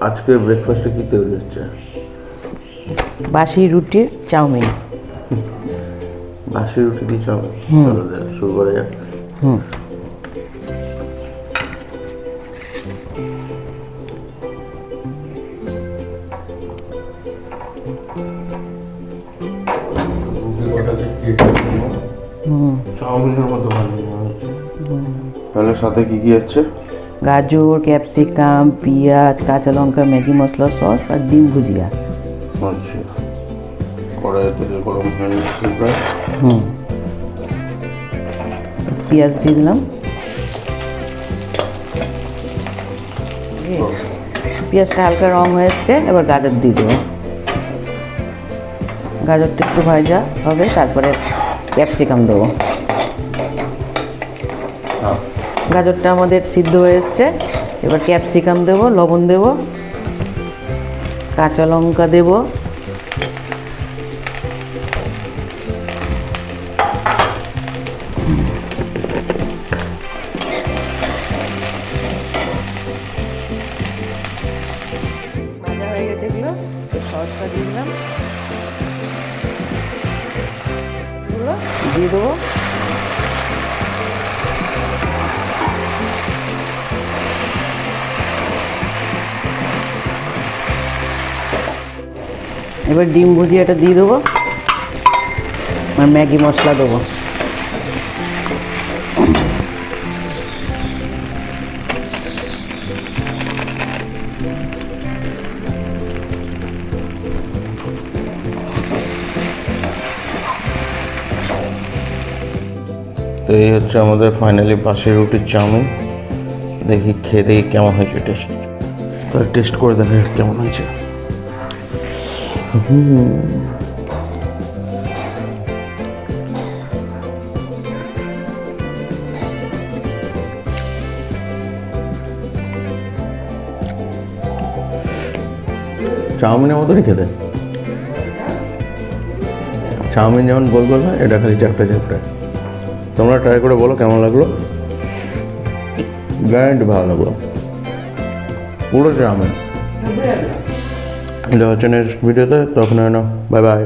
আজকে ব্রেকফাস্টে কি তৈরি হচ্ছে? বাসি রুটির চাউমিন। বাসি রুটি দিয়ে চাউমিন? চলো তাহলে শুরু করা যাক। চাউমিনের মতো বানিয়ে হচ্ছে। তাহলে সাথে কি কি আছে? গাজর, ক্যাপসিকাম, পেঁয়াজ, কাঁচা লঙ্কা, ম্যাগি মশলা, সস আর ডিম ভুজিয়া। আচ্ছা, কড়াইয়ে তেল গরম হয়ে গেছে প্রায়। পেঁয়াজ দিয়ে দিলাম। পেঁয়াজটা হালকা রং হয়ে এসছে, এবার গাজর দিয়ে দেবো। গাজরটা একটু ভাজা হবে, তারপরে ক্যাপসিকাম দেবো। গাজরটা আমাদের সিদ্ধ হয়ে এসছে, এবার ক্যাপসিকাম দেবো, লবণ দেবো, কাঁচা লঙ্কা দেবো, ভাজা হয়ে গেছে এগুলো, সসটা দিয়ে দিলাম, এগুলো দিয়ে দেবো। এবার ডিম ভুজিয়াটা দিয়ে দেবো আর ম্যাগি মশলা দেবো। তো এই হচ্ছে আমাদের ফাইনালি বাসি রুটির চাউমিন। দেখি খেয়ে দেখি কেমন হয়েছে টেস্ট। তাহলে টেস্ট করে দেখে কেমন হয়েছে। চাউমিনের মতনই খেতে। চাউমিন যেমন গোল গোল হয়, এটা খালি চ্যাপটা চ্যাপটা। তোমরা ট্রাই করে বলো কেমন লাগলো। গ্যারান্টি ভালো লাগলো, পুরো চাউমিন। এটা হচ্ছে নেক্সট ভিডিওতে, তখন বাই বাই।